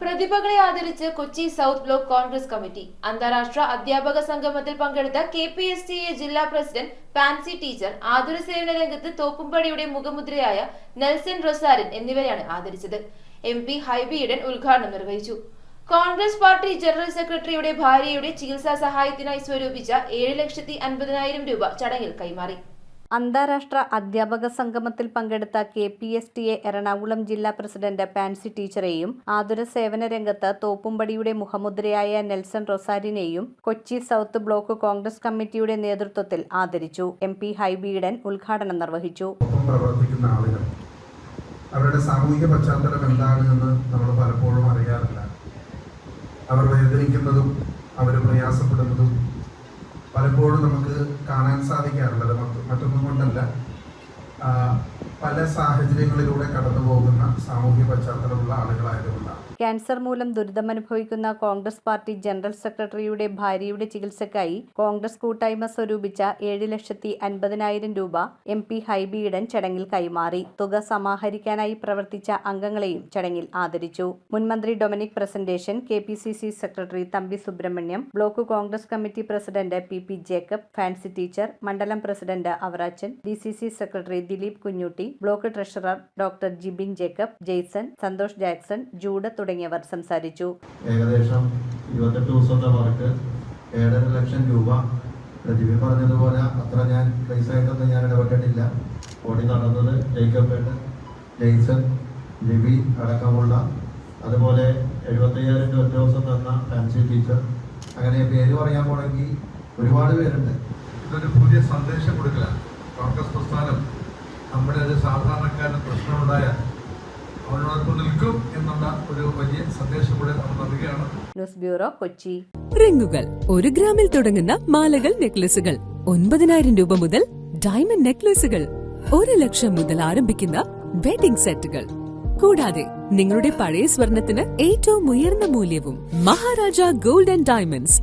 പ്രതിഭകളെ ആദരിച്ച് Kochi south block Congress committee അന്താരാഷ്ട്ര അധ്യാപക സംഗമത്തിൽ പങ്കെടുത്ത KPSTA ജില്ലാ പ്രസിഡന്റ് ഫാൻസി ടീച്ചർ, ആതുര സേവന രംഗത്ത് തോപ്പുംപടിയുടെ മുഖമുദ്രയായ നെൽസൺ റൊസാരിൻ എന്നിവരെയാണ് ആദരിച്ചത്. MP ഹൈബി ഈഡൻ ഉദ്ഘാടനം നിർവഹിച്ചു. കോൺഗ്രസ് പാർട്ടി ജനറൽ സെക്രട്ടറിയുടെ ഭാര്യയുടെ ചികിത്സാ സഹായത്തിനായി സ്വരൂപിച്ച 7,50,000 രൂപ ചടങ്ങിൽ കൈമാറി. അന്താരാഷ്ട്ര അധ്യാപക സംഗമത്തിൽ പങ്കെടുത്ത KPSTA എറണാകുളം ജില്ലാ പ്രസിഡന്റ് ഫാൻസി ടീച്ചറെയും ആതുര സേവന രംഗത്ത് തോപ്പുംപടിയുടെ മുഖമുദ്രയായ നെൽസൺ റൊസാരിനെയും കൊച്ചി സൗത്ത് ബ്ലോക്ക് കോൺഗ്രസ് കമ്മിറ്റിയുടെ നേതൃത്വത്തിൽ ആദരിച്ചു. MP ഹൈബി ഈഡൻ ഉദ്ഘാടനം നിർവഹിച്ചു. പ്രവർത്തിക്കുന്ന ആളുകൾ അവരുടെ സാമൂഹിക പശ്ചാത്തലം എന്താണെന്ന് നമ്മൾ പലപ്പോഴും അറിയാറില്ല. അവർ വേദനിക്കുന്നതും അവർ പ്രയാസപ്പെടുന്നതും പലപ്പോഴും നമുക്ക് കാണാൻ സാധിക്കാറുള്ളത് മറ്റൊന്നും കൊണ്ടല്ല, പല സാഹചര്യങ്ങളിലൂടെ കടന്നു പോകുന്ന സാമൂഹ്യ പശ്ചാത്തലമുള്ള ആളുകളായതുകൊണ്ടാണ്. ക്യാൻസർ മൂലം ദുരിതമനുഭവിക്കുന്ന കോൺഗ്രസ് പാർട്ടി ജനറൽ സെക്രട്ടറിയുടെ ഭാര്യയുടെ ചികിത്സയ്ക്കായി കോൺഗ്രസ് കൂട്ടായ്മ സ്വരൂപിച്ച 7,50,000 രൂപ MP ഹൈബി ഈഡൻ ചടങ്ങിൽ കൈമാറി. തുക സമാഹരിക്കാനായി പ്രവർത്തിച്ച അംഗങ്ങളെയും ചടങ്ങിൽ ആദരിച്ചു. മുൻമന്ത്രി Dominic Presentation, KPCC secretary Thampi Subrahmanyam, block Congress committee president PP Jacob, Fancy teacher, മണ്ഡലം president Avarachan, DCC secretary Dileep Kunjutty, block treasurer doctor Jibin Jacob, Jaison, Santhosh Jackson, Jude തുടങ്ങിയവർ സംസാരിച്ചു. ഏകദേശം 28 ദിവസത്തെ വർക്ക് 7.5 ലക്ഷം രൂപ. ജിബിൻ പറഞ്ഞതുപോലെ അത്ര ഞാൻ പൈസയായിട്ടൊന്നും ഞാൻ ഇടപെട്ടിട്ടില്ല. ഓടി നടന്നത് ജേക്കബ്, ജെയ്സൺ, ജിബി അടക്കമുള്ള, അതുപോലെ 75,000 ഒറ്റ ദിവസം തന്ന ഫാൻസി ടീച്ചർ, അങ്ങനെ പേര് പറയാൻ പോണെങ്കിൽ ഒരുപാട് പേരുണ്ട്. ഇതൊരു പുതിയ സന്ദേശം കൊടുക്കലാണ്. കോൺഗ്രസ് പ്രസ്ഥാനം നമ്മുടെ ഒരു സാധാരണക്കാരന് പ്രശ്നമുണ്ടായാൽ അവരോടൊപ്പം നിൽക്കും എന്നുള്ള ഒരു വലിയ സന്ദേശം കൂടെ നമ്മൾ നൽകുകയാണ്. News bureau, Kochi. റിങ്ങുകൾ 1 ഗ്രാമിൽ തുടങ്ങുന്ന മാലകൾ, നെക്ലസുകൾ 9,000 രൂപ മുതൽ ഡയമണ്ട് നെക്ലസുകൾ 1 ലക്ഷം മുതൽ ആരംഭിക്കുന്ന വെഡിംഗ് സെറ്റുകൾ, കൂടാതെ നിങ്ങളുടെ പഴയ സ്വർണത്തിന് ഏറ്റവും ഉയർന്ന മൂല്യവും. Maharaja gold and diamonds,